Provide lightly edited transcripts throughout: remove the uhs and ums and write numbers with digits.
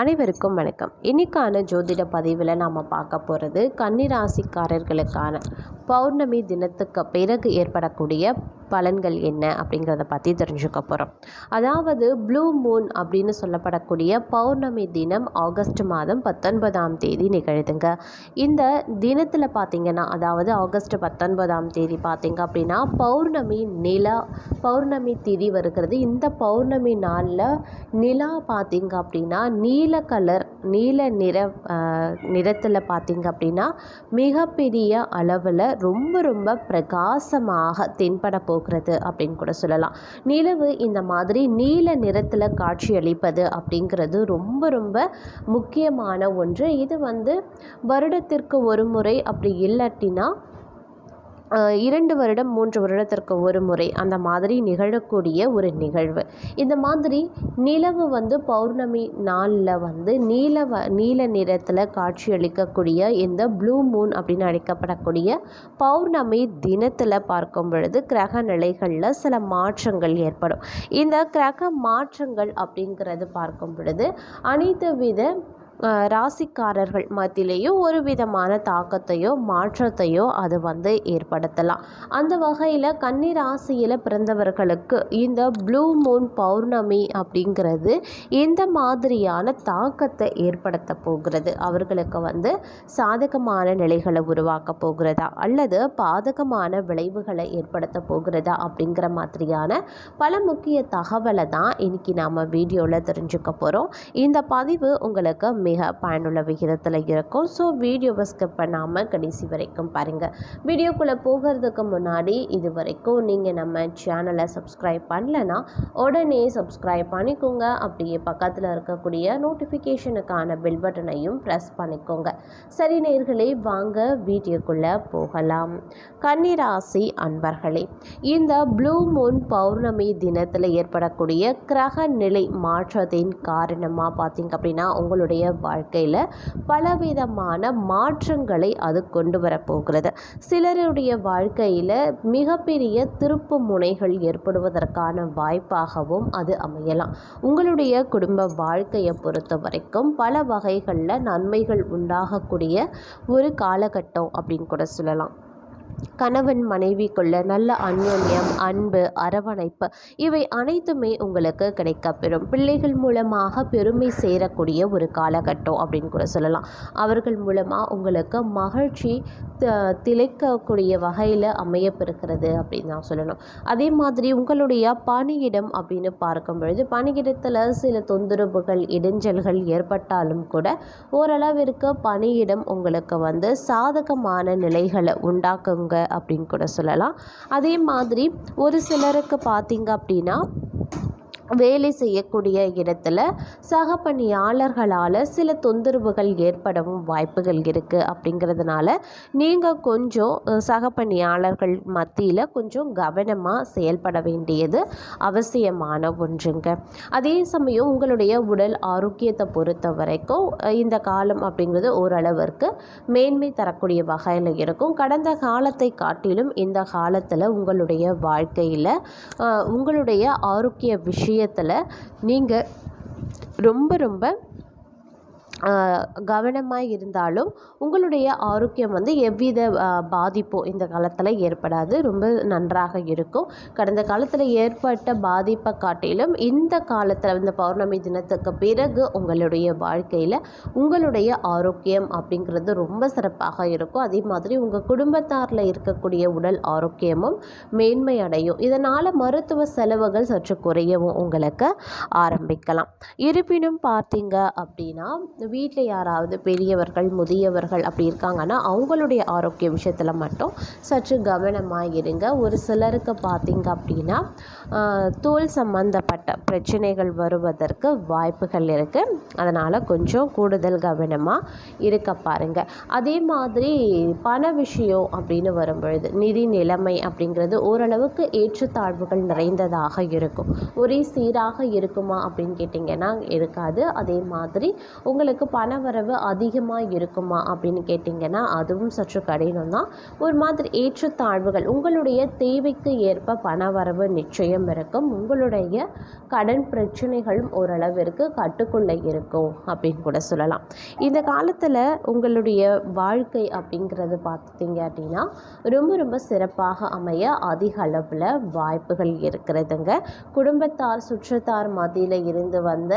அனைவருக்கும் வணக்கம். இன்னைக்கான ஜோதிட பதிவில் நாம் பார்க்க போகிறது கன்னிராசிக்காரர்களுக்கான பௌர்ணமி தினத்துக்கு பிறகு ஏற்படக்கூடிய பலன்கள் என்ன அப்படிங்கிறத பற்றி தெரிஞ்சுக்க போகிறோம். அதாவது ப்ளூ மூன் அப்படின்னு சொல்லப்படக்கூடிய பௌர்ணமி தினம் ஆகஸ்ட் மாதம் 19ஆம் தேதி நிகழுதுங்க. இந்த தினத்தில் பார்த்திங்கன்னா, அதாவது ஆகஸ்ட் 19ஆம் தேதி பார்த்திங்க அப்படின்னா பௌர்ணமி திதி வருகிறது. இந்த பௌர்ணமி நாளில் நிலா பார்த்திங்க அப்படின்னா நீல நிறத்தில் பார்த்திங்க அப்படின்னா மிகப்பெரிய அளவில் ரொம்ப பிரகாசமாக தென்பட போகிறது அப்படின்னு கூட சொல்லலாம். நிலவு இந்த மாதிரி நீல நிறத்தில் காட்சியளிப்பது அப்படிங்கிறது ரொம்ப முக்கியமான ஒன்று. இது வருடத்திற்கு ஒரு முறை, அப்படி இல்லாட்டினா 2 வருடம் 3 வருடத்திற்கு ஒரு முறை அந்த மாதிரி நிகழக்கூடிய ஒரு நிகழ்வு. இந்த மாதிரி நிலவு பௌர்ணமி நாளில் நீல நிறத்தில் காட்சியளிக்கக்கூடிய இந்த ப்ளூ மூன் அப்படின்னு அழைக்கப்படக்கூடிய பௌர்ணமி தினத்தில் பார்க்கும் பொழுது கிரக நிலைகளில் சில மாற்றங்கள் ஏற்படும். இந்த கிரக மாற்றங்கள் அப்படிங்கிறது பார்க்கும் பொழுது அனைத்து வித ராசிக்காரர்கள் மத்தியிலேயும் ஒரு விதமான தாக்கத்தையோ மாற்றத்தையோ அது ஏற்படுத்தலாம். அந்த வகையில் கன்னி ராசியில் பிறந்தவர்களுக்கு இந்த ப்ளூ மூன் பௌர்ணமி அப்படிங்கிறது இந்த மாதிரியான தாக்கத்தை ஏற்படுத்த போகிறது. அவர்களுக்கு சாதகமான நிலைகளை உருவாக்க போகிறதா அல்லது பாதகமான விளைவுகளை ஏற்படுத்த போகிறதா அப்படிங்கிற மாதிரியான பல முக்கிய தகவலை தான் இன்னைக்கு நாம் வீடியோவில் தெரிஞ்சுக்க போகிறோம். இந்த பதிவு உங்களுக்கு மிக பயனுள்ள விகிதத்தில் இருக்கும். ஸோ வீடியோவை ஸ்கிப் பண்ணாமல் கடைசி வரைக்கும் பாருங்கள். வீடியோக்குள்ளே போகிறதுக்கு முன்னாடி இது வரைக்கும் நீங்கள் நம்ம சேனலை சப்ஸ்கிரைப் பண்ணலைன்னா உடனே சப்ஸ்கிரைப் பண்ணிக்கோங்க. அப்படியே பக்கத்தில் இருக்கக்கூடிய நோட்டிஃபிகேஷனுக்கான பெல் பட்டனையும் ப்ரெஸ் பண்ணிக்கோங்க. சரி நேயர்களே, வாங்க வீடியோக்குள்ளே போகலாம். கன்னிராசி அன்பர்களே, இந்த ப்ளூ மூன் பௌர்ணமி தினத்தில் ஏற்படக்கூடிய கிரக நிலை மாற்றத்தின் காரணமாக பார்த்திங்க அப்படின்னா உங்களுடைய வாழ்க்கையில் பலவிதமான மாற்றங்களை அது கொண்டு வரப்போகிறது. சிலருடைய வாழ்க்கையில் மிகப்பெரிய திருப்பு முனைகள் ஏற்படுவதற்கான வாய்ப்பாகவும் அது அமையலாம். உங்களுடைய குடும்ப வாழ்க்கையை பொறுத்த வரைக்கும் பல வகைகளில் நன்மைகள் உண்டாகக்கூடிய ஒரு காலகட்டம் அப்படின்னு கூட சொல்லலாம். கணவன் மனைவிக்குள்ள நல்ல அந்யோன்யம், அன்பு, அரவணைப்பு இவை அனைத்துமே உங்களுக்கு கிடைக்கப்பெறும். பிள்ளைகள் மூலமாக பெருமை சேரக்கூடிய ஒரு காலகட்டம் அப்படின்னு கூட சொல்லலாம். அவர்கள் மூலமாக உங்களுக்கு மகிழ்ச்சி திளைக்கக்கூடிய வகையில் அமையப்பெறுகிறது அப்படின்னு தான் சொல்லணும். அதே மாதிரி உங்களுடைய பணியிடம் அப்படின்னு பார்க்கும் பொழுது பணியிடத்தில் சில தொந்தரவுகள், இடைஞ்சல்கள் ஏற்பட்டாலும் கூட ஓரளவிற்கு பணியிடம் உங்களுக்கு சாதகமான நிலைகளை உண்டாக்குங்க அப்படின்னு கூட சொல்லலாம். அதே மாதிரி ஒரு சிலருக்கு பார்த்தீங்க அப்படின்னா வேலை செய்யக்கூடிய இடத்துல சக பணியாளர்களால் சில தொந்தரவுகள் ஏற்படவும் வாய்ப்புகள் இருக்குது. அப்படிங்கிறதுனால நீங்கள் கொஞ்சம் சக பணியாளர்கள் மத்தியில் கொஞ்சம் கவனமாக செயல்பட வேண்டியது அவசியமான ஒன்றுங்க. அதே சமயம் உங்களுடைய உடல் ஆரோக்கியத்தை பொறுத்த வரைக்கும் இந்த காலம் அப்படிங்கிறது ஓரளவிற்கு மேன்மை தரக்கூடிய வகையில் இருக்கும். கடந்த காலத்தை காட்டிலும் இந்த காலத்தில் உங்களுடைய வாழ்க்கையில் உங்களுடைய ஆரோக்கிய விஷயத்தில் நீங்கள் ரொம்ப கவனமாக இருந்தாலும் உங்களுடைய ஆரோக்கியம் எவ்வித பாதிப்பும் இந்த காலத்தில் ஏற்படாது. ரொம்ப நன்றாக இருக்கும். கடந்த காலத்தில் ஏற்பட்ட பாதிப்பை காட்டிலும் இந்த காலத்தில் இந்த பௌர்ணமி தினத்துக்கு பிறகு உங்களுடைய வாழ்க்கையில் உங்களுடைய ஆரோக்கியம் அப்படிங்கிறது ரொம்ப சிறப்பாக இருக்கும். அதே மாதிரி உங்கள் குடும்பத்தாரில் இருக்கக்கூடிய உடல் ஆரோக்கியமும் மேன்மை அடையும். இதனால் மருத்துவ செலவுகள் சற்று குறையவும் உங்களுக்கு ஆரம்பிக்கலாம். இருப்பினும் பார்த்தீங்க அப்படின்னா வீட்டில் யாராவது பெரியவர்கள், முதியவர்கள் அப்படி இருக்காங்கன்னா அவங்களுடைய ஆரோக்கிய விஷயத்தில் மட்டும் சற்று கவனமாக இருங்க. ஒரு சிலருக்கு பார்த்திங்க அப்படின்னா தோல் சம்பந்தப்பட்ட பிரச்சனைகள் வருவதற்கு வாய்ப்புகள் இருக்குது. அதனால் கொஞ்சம் கூடுதல் கவனமாக இருக்க பாருங்கள். அதே மாதிரி பண விஷயம் அப்படின்னு வரும்பொழுது நிதி நிலைமை அப்படிங்கிறது ஓரளவுக்கு ஏற்றத்தாழ்வுகள் நிறைந்ததாக இருக்கும். ஒரே சீராக இருக்குமா அப்படின்னு கேட்டிங்கன்னா இருக்காது. அதே மாதிரி உங்களுக்கு உங்களுக்கு பணவரவு அதிகமாக இருக்குமா அப்படின்னு கேட்டிங்கன்னா அதுவும் சற்று கடினம் தான். ஒரு மாதிரி ஏற்றத்தாழ்வுகள், உங்களுடைய தேவைக்கு ஏற்ப பணவரவு நிச்சயம் இருக்கும். உங்களுடைய கடன் பிரச்சனைகளும் ஓரளவிற்கு கட்டுக்குள்ளே இருக்கும் அப்படின்னு கூட சொல்லலாம். இந்த காலத்தில் உங்களுடைய வாழ்க்கை அப்படிங்கிறது பார்த்திங்க அப்படின்னா ரொம்ப ரொம்ப சிறப்பாக அமைய அதிக அளவில் வாய்ப்புகள் இருக்கிறதுங்க. குடும்பத்தார் சுற்றத்தார் மத்தியில் இருந்து வந்த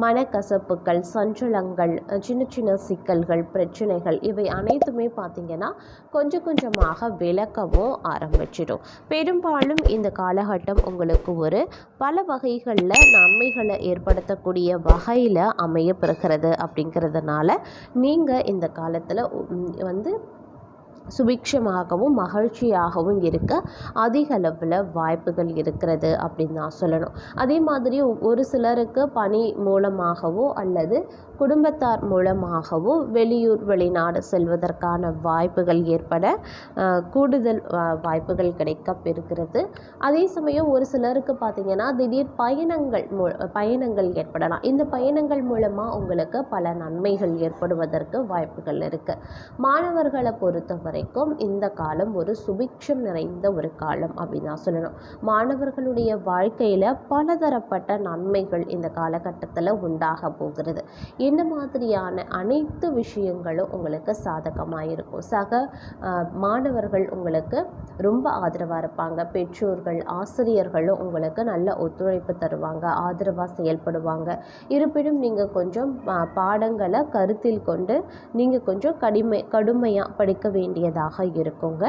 மனக்கசப்புகள், சஞ்சலங்கள், சின்ன சின்ன சிக்கல்கள், பிரச்சனைகள் இவை அனைத்துமே பார்த்திங்கன்னா கொஞ்சம் கொஞ்சமாக விளக்கவும் ஆரம்பிச்சிடும். பெரும்பாலும் இந்த காலகட்டம் உங்களுக்கு ஒரு பல வகைகளில் நன்மைகளை ஏற்படுத்தக்கூடிய வகையில் அமையப்பெறுகிறது. அப்படிங்கிறதுனால நீங்கள் இந்த காலத்தில் வந்து சுபிக்ஷமாகவும் மகிழ்ச்சியாகவும் இருக்க அதிக அளவில் வாய்ப்புகள் இருக்கிறது அப்படின்னு நான் சொல்லணும். அதே மாதிரி ஒரு சிலருக்கு பணி மூலமாகவோ அல்லது குடும்பத்தார் மூலமாகவோ வெளியூர் வெளிநாடு செல்வதற்கான வாய்ப்புகள் ஏற்பட கூடுதல் வாய்ப்புகள் கிடைக்கப்பெறுகிறது. அதே சமயம் ஒரு சிலருக்கு பார்த்திங்கன்னா திடீர் பயணங்கள் ஏற்படலாம். இந்த பயணங்கள் மூலமாக உங்களுக்கு பல நன்மைகள் ஏற்படுவதற்கு வாய்ப்புகள் இருக்குது. மாணவர்களை பொறுத்தவரை இந்த காலம் ஒரு சுபிக்ஷம் நிறைந்த ஒரு காலம் அப்படின்னு நான் சொல்லணும். மாணவர்களுடைய வாழ்க்கையில் பலதரப்பட்ட நன்மைகள் இந்த காலகட்டத்தில் உண்டாக போகிறது. இந்த மாதிரியான அனைத்து விஷயங்களும் உங்களுக்கு சாதகமாக இருக்கும். சக மாணவர்கள் உங்களுக்கு ரொம்ப ஆதரவாக இருப்பாங்க. பெற்றோர்கள், ஆசிரியர்களும் உங்களுக்கு நல்ல ஒத்துழைப்பு தருவாங்க, ஆதரவாக செயல்படுவாங்க. இருப்பினும் நீங்கள் கொஞ்சம் பாடங்களை கருத்தில் கொண்டு நீங்கள் கொஞ்சம் கடுமையாக படிக்க வேண்டியதாக இருக்குங்க.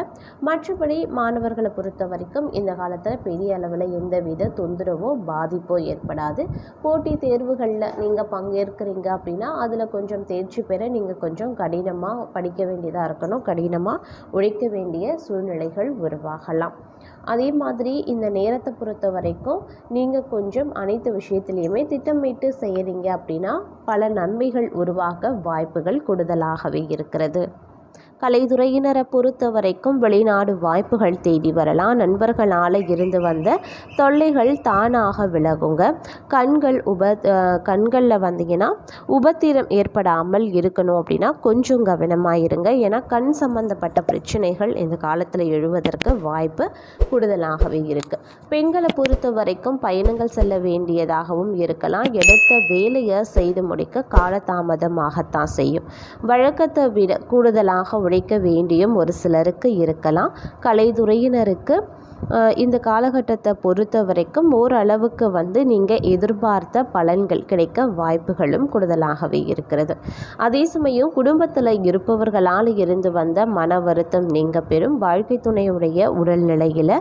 மற்றபடி மாணவர்களை பொறுத்த வரைக்கும் இந்த காலத்தில் பெரிய அளவில் எந்தவித தொந்தரவோ பாதிப்போ ஏற்படாது. போட்டி தேர்வுகளில் நீங்கள் பங்கேற்கிறீங்க அப்படின்னா அதில் கொஞ்சம் தேர்ச்சி பெற நீங்கள் கொஞ்சம் கடினமாக படிக்க வேண்டியதாக இருக்கணும், கடினமாக உழைக்க வேண்டிய சூழ்நிலைகள் உருவாகலாம். அதே மாதிரி இந்த நேரத்தை பொறுத்த வரைக்கும் நீங்கள் கொஞ்சம் அனைத்து விஷயத்துலையுமே திட்டமிட்டு செய்கிறீங்க அப்படின்னா பல நன்மைகள் உருவாக வாய்ப்புகள் கூடுதலாகவே இருக்கிறது. கலைத்துறையினரை பொறுத்த வரைக்கும் வெளிநாடு வாய்ப்புகள் தேடி வரலாம். நண்பர்களால் இருந்து வந்த தொல்லைகள் தானாக விலகுங்க. கண்களில் வந்தீங்கன்னா உபத்திரம் ஏற்படாமல் இருக்கணும் அப்படின்னா கொஞ்சம் கவனமாக இருங்க. ஏன்னா கண் சம்பந்தப்பட்ட பிரச்சனைகள் இந்த காலத்தில் எழுவதற்கு வாய்ப்பு கூடுதலாகவே இருக்குது. பெண்களை பொறுத்த வரைக்கும் பயணங்கள் செல்ல வேண்டியதாகவும் இருக்கலாம். எடுத்த வேலையை செய்து முடிக்க காலதாமதமாகத்தான் செய்யும். வழக்கத்தை விட கூடுதலாக உழைக்க வேண்டியும் ஒரு சிலருக்கு இருக்கலாம். கலைத்துறையினருக்கு இந்த காலகட்டத்தை பொறுத்த வரைக்கும் ஓரளவுக்கு நீங்கள் எதிர்பார்த்த பலன்கள் கிடைக்க வாய்ப்புகளும் கூடுதலாகவே இருக்கிறது. அதே சமயம் குடும்பத்தில் இருப்பவர்களால் இருந்து வந்த மன வருத்தம் நீங்க பெறும். வாழ்க்கை துணையுடைய உடல்நிலையில்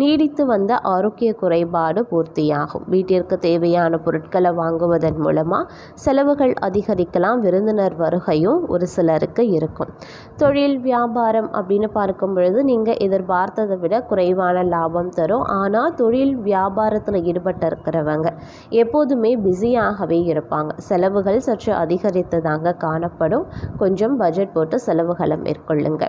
நீடித்து வந்த ஆரோக்கிய குறைபாடு பூர்த்தியாகும். வீட்டிற்கு தேவையான பொருட்களை வாங்குவதன் மூலமாக செலவுகள் அதிகரிக்கலாம். விருந்தினர் வருகையும் ஒரு சிலருக்கு இருக்கும். தொழில் வியாபாரம் அப்படின்னு பார்க்கும் பொழுது நீங்கள் எதிர்பார்த்ததை விட குறைவான லாபம் தரும். ஆனால் தொழில் வியாபாரத்தில் ஈடுபட்டு இருக்கிறவங்க எப்போதுமே பிஸியாகவே இருப்பாங்க. செலவுகள் சற்று அதிகரித்து தாங்க காணப்படும். கொஞ்சம் பட்ஜெட் போட்டு செலவுகளை மேற்கொள்ளுங்க.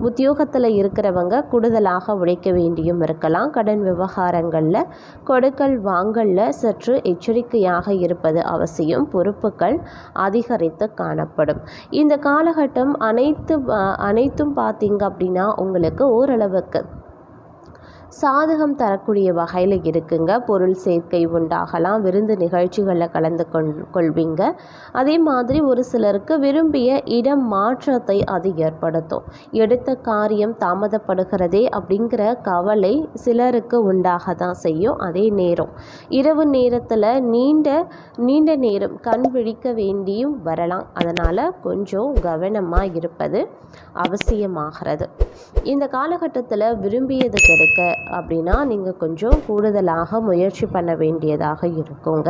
உத்தியோகத்தில் இருக்கிறவங்க கூடுதலாக உழைக்க வேண்டியும் இருக்கலாம். கடன் விவகாரங்களில் கொடுக்கல் வாங்கலில் சற்று எச்சரிக்கையாக இருப்பது அவசியம். பொறுப்புகள் அதிகரித்து காணப்படும். இந்த காலகட்டம் அனைத்தும் பார்த்தீங்க அப்படின்னா உங்களுக்கு ஓரளவுக்கு சாதகம் தரக்கூடிய வகையில் இருக்குங்க. பொருள் சேர்க்கை உண்டாகலாம். விருந்து நிகழ்ச்சிகளில் கலந்து கொள்வீங்க. அதே மாதிரி ஒரு சிலருக்கு விரும்பிய இடம் மாற்றத்தை அது ஏற்படுத்தும். எடுத்த காரியம் தாமதப்படுகிறதே அப்படிங்கிற கவலை சிலருக்கு உண்டாக தான் செய்யும். அதே நேரம் இரவு நேரத்தில் நீண்ட நேரம் கண் விழிக்க வேண்டியும் வரலாம். அதனால் கொஞ்சம் கவனமாக இருப்பது அவசியமாகிறது. இந்த காலகட்டத்தில் விரும்பியது கிடைக்க அப்படின்னா நீங்கள் கொஞ்சம் கூடுதலாக முயற்சி பண்ண வேண்டியதாக இருக்குங்க.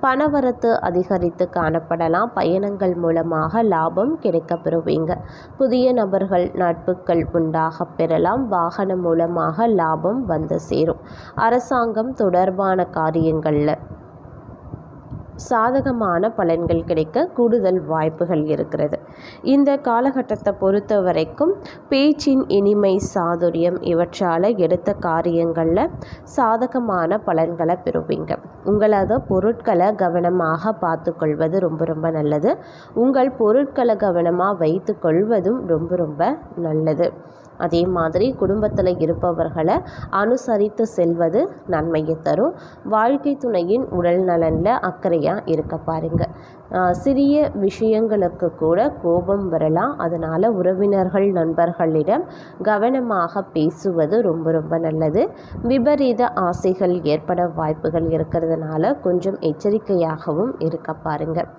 பணவரத்து அதிகரித்து காணப்படலாம். பயணங்கள் மூலமாக லாபம் கிடைக்க பெறுவீங்க. புதிய நபர்கள் நட்புகள் உண்டாக பெறலாம். வாகனம் மூலமாக லாபம் வந்து சேரும். அரசாங்கம் தொடர்பான காரியங்களில் சாதகமான பலன்கள் கிடைக்க கூடுதல் வாய்ப்புகள் இருக்கிறது. இந்த காலகட்டத்தை பொறுத்த வரைக்கும் பேச்சின் இனிமை, சாதுரியம் இவற்றால் எடுத்த காரியங்களில் சாதகமான பலன்களை பெறுவீங்க. உங்களது பொருட்களை கவனமாக பார்த்து கொள்வது ரொம்ப ரொம்ப நல்லது. உங்கள் பொருட்களை கவனமாக வைத்து கொள்வதும் ரொம்ப ரொம்ப நல்லது. அதே மாதிரி குடும்பத்தில் இருப்பவர்களை அனுசரித்து செல்வது நன்மையை தரும். வாழ்க்கை துணையின் உடல் நலனில் அக்கறையாக இருக்க பாருங்கள். சிறிய விஷயங்களுக்கு கூட கோபம் வரலாம். அதனால் உறவினர்கள், நண்பர்களிடம் கவனமாக பேசுவது ரொம்ப ரொம்ப நல்லது. விபரீத ஆசைகள் ஏற்பட வாய்ப்புகள் இருக்கிறதுனால கொஞ்சம் எச்சரிக்கையாகவும் இருக்க பாருங்கள்.